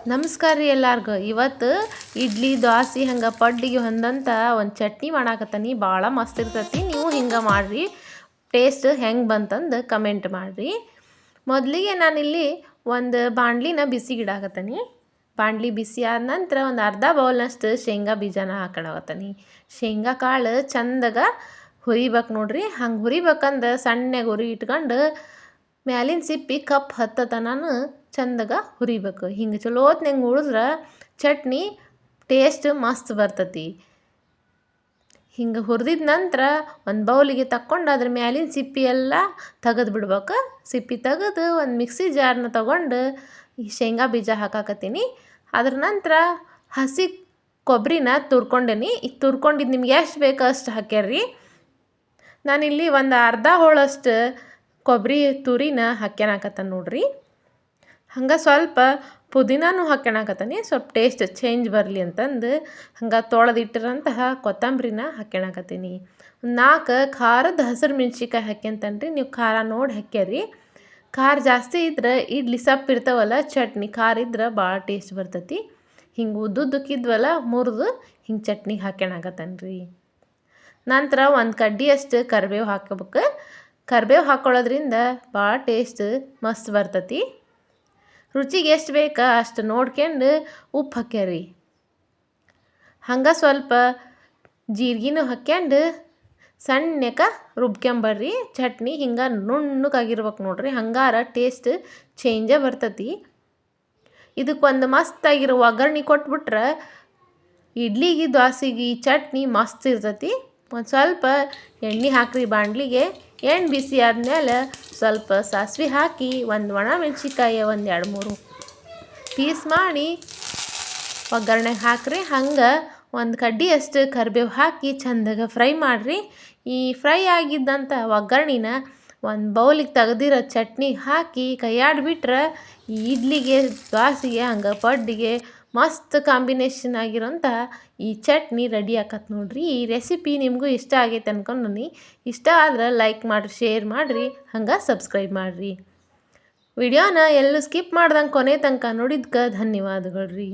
ನಮಸ್ಕಾರ ರೀ ಎಲ್ಲಾರ್ಗೂ. ಇವತ್ತು ಇಡ್ಲಿ ದೋಸೆ ಹಂಗೆ ಪಡ್ಡಿಗೆ ಹೊಂದಂತ ಒಂದು ಚಟ್ನಿ ಮಾಡಾಕತ್ತೀನಿ. ಭಾಳ ಮಸ್ತ್ ಇರ್ತೈತಿ. ನೀವು ಹಿಂಗೆ ಮಾಡಿರಿ, ಟೇಸ್ಟ್ ಹೆಂಗೆ ಬಂತಂದು ಕಮೆಂಟ್ ಮಾಡಿರಿ. ಮೊದಲಿಗೆ ನಾನಿಲ್ಲಿ ಒಂದು ಬಾಣಲಿನ ಬಿಸಿಗಿಡಾಕತ್ತೀನಿ. ಬಾಣಲಿ ಬಿಸಿ ಆದ ನಂತರ ಒಂದು ಅರ್ಧ ಬೌಲ್ನಷ್ಟು ಶೇಂಗಾ ಬೀಜನ ಹಾಕೊಳಕತ್ತೀನಿ. ಶೇಂಗಾ ಕಾಳು ಚಂದಾಗ ಹುರಿಬೇಕು ನೋಡ್ರಿ. ಹಂಗೆ ಹುರಿಬೇಕಂದ್ರೆ ಸಣ್ಣಗೆ ಹುರಿ ಇಟ್ಕೊಂಡು ಮ್ಯಾಲಿನ ಸಿಪ್ಪಿ ಕಪ್ ಹತ್ತತನೂ ಚಂದಾಗ ಹುರಿಬೇಕು. ಹಿಂಗೆ ಚಲೋತ್ನಂಗೆ ಉಳಿದ್ರೆ ಚಟ್ನಿ ಟೇಸ್ಟ್ ಮಸ್ತ್ ಬರ್ತತಿ. ಹಿಂಗೆ ಹುರಿದಿದ ನಂತರ ಒಂದು ಬೌಲಿಗೆ ತಕ್ಕೊಂಡು ಅದ್ರ ಮ್ಯಾಲಿನ ಸಿಪ್ಪಿ ಎಲ್ಲ ತೆಗೆದು ಬಿಡ್ಬೇಕು. ಸಿಪ್ಪಿ ತೆಗೆದು ಒಂದು ಮಿಕ್ಸಿ ಜಾರ್ನ ತೊಗೊಂಡು ಈ ಶೇಂಗಾ ಬೀಜ ಹಾಕಾಕತ್ತೀನಿ. ಅದ್ರ ನಂತರ ಹಸಿ ಕೊಬ್ಬರಿನ ತುರ್ಕೊಂಡೇನಿ. ಈಗ ತುರ್ಕೊಂಡಿದ್ದು ನಿಮ್ಗೆ ಎಷ್ಟು ಬೇಕು ಅಷ್ಟು ಹಾಕ್ಯಾರ್ರಿ. ನಾನಿಲ್ಲಿ ಒಂದು ಅರ್ಧ ಹೋಳಷ್ಟು ಕೊಬ್ಬರಿ ತುರಿನ ಹಾಕ್ಯಾನಕತ್ತಾನ ನೋಡ್ರಿ. ಹಂಗೆ ಸ್ವಲ್ಪ ಪುದೀನೂ ಹಾಕ್ಯಾನಕತ್ತಾನೆ, ಸ್ವಲ್ಪ ಟೇಸ್ಟ್ ಚೇಂಜ್ ಬರಲಿ ಅಂತಂದು. ಹಂಗೆ ತೊಳೆದಿಟ್ಟಿರೋಂತಹ ಕೊತ್ತಂಬರಿನ ಹಾಕ್ಯಾನಕತ್ತೀನಿ. 4 ಖಾರದ ಹಸಿರು ಮೆಣ್ಸಿಕಾಯಿ ಹಾಕ್ಯಂತನ್ರಿ. ನೀವು ಖಾರ ನೋಡಿ ಹಾಕ್ಯಾರಿ. ಖಾರ ಜಾಸ್ತಿ ಇದ್ರೆ ಇಡ್ಲಿ ಸಪ್ಪು ಇರ್ತಾವಲ್ಲ, ಚಟ್ನಿ ಖಾರ ಇದ್ರೆ ಭಾಳ ಟೇಸ್ಟ್ ಬರ್ತೈತಿ. ಹಿಂಗೆ ಉದ್ದುದ್ದಕ್ಕಿದ್ವಲ್ಲ ಮುರಿದು ಹಿಂಗೆ ಚಟ್ನಿಗೆ ಹಾಕ್ಯಾನಕತ್ತಾನ್ರಿ. ನಂತರ ಒಂದು ಕಡ್ಡಿಯಷ್ಟು ಕರಿಬೇವು ಹಾಕ್ಕೋಬೇಕು. ಕರಿಬೇವು ಹಾಕ್ಕೊಳ್ಳೋದ್ರಿಂದ ಭಾಳ ಟೇಸ್ಟ್ ಮಸ್ತ್ ಬರ್ತೈತಿ. ರುಚಿಗೆ ಎಷ್ಟು ಬೇಕು ಅಷ್ಟು ನೋಡ್ಕೊಂಡು ಉಪ್ಪು ಹಾಕ್ಯಾರಿ. ಹಂಗೆ ಸ್ವಲ್ಪ ಜೀರಿಗೆನೂ ಹಾಕ್ಯಂಡು ಸಣ್ಣಕ್ಕೆ ರುಬ್ಕೊಂಬರ್ರಿ. ಚಟ್ನಿ ಹಿಂಗೆ ನುಣ್ಣಗಾಗಿರ್ಬೇಕು ನೋಡ್ರಿ. ಹಂಗಾರ ಟೇಸ್ಟ್ ಚೇಂಜೇ ಬರ್ತೈತಿ. ಇದಕ್ಕೊಂದು ಮಸ್ತಾಗಿರೋ ಒಗ್ಗರಣೆ ಕೊಟ್ಬಿಟ್ರೆ ಇಡ್ಲಿಗೆ ದೋಸೆಗೆ ಚಟ್ನಿ ಮಸ್ತ್ ಇರ್ತೈತಿ. ಒಂದು ಸ್ವಲ್ಪ ಎಣ್ಣೆ ಹಾಕ್ರಿ ಬಾಣಲಿಗೆ. ಎಣ್ಣೆ ಬಿಸಿ ಆದಮೇಲೆ ಸ್ವಲ್ಪ ಸಾಸಿವೆ ಹಾಕಿ ಒಂದು ಒಣ ಮೆಣ್ಸಿಕಾಯಿ ಒಂದು 2-3 ಪೀಸ್ ಮಾಡಿ ಒಗ್ಗರಣೆಗೆ ಹಾಕ್ರಿ. ಹಂಗೆ ಒಂದು ಕಡ್ಡಿಯಷ್ಟು ಕರಿಬೇವು ಹಾಕಿ ಚಂದಾಗ ಫ್ರೈ ಮಾಡಿರಿ. ಈ ಫ್ರೈ ಆಗಿದ್ದಂಥ ಒಗ್ಗರಣೆನ ಒಂದು ಬೌಲಿಗೆ ತೆಗ್ದಿರೋ ಚಟ್ನಿಗೆ ಹಾಕಿ ಕೈಯಾಡಿಬಿಟ್ರೆ ಇಡ್ಲಿಗೆ ದೋಸೆಗೆ ಹಂಗೆ ಪಡ್ಡಿಗೆ ಮಸ್ತ್ ಕಾಂಬಿನೇಷನ್ ಆಗಿರೋಂಥ ಈ ಚಟ್ನಿ ರೆಡಿ ಆಕತ್ ನೋಡ್ರಿ. ಈ ರೆಸಿಪಿ ನಿಮಗೂ ಇಷ್ಟ ಆಗೈತೆ ಅನ್ಕೊಂಡು ಇಷ್ಟ ಆದ್ರೆ ಲೈಕ್ ಮಾಡಿರಿ, ಶೇರ್ ಮಾಡಿರಿ, ಹಂಗೆ ಸಬ್ಸ್ಕ್ರೈಬ್ ಮಾಡಿರಿ. ವಿಡಿಯೋನ ಎಲ್ಲೂ ಸ್ಕಿಪ್ ಮಾಡ್ದಂಗೆ ಕೊನೆ ತನಕ ನೋಡಿದ್ಕೆ ಧನ್ಯವಾದಗಳು ರೀ.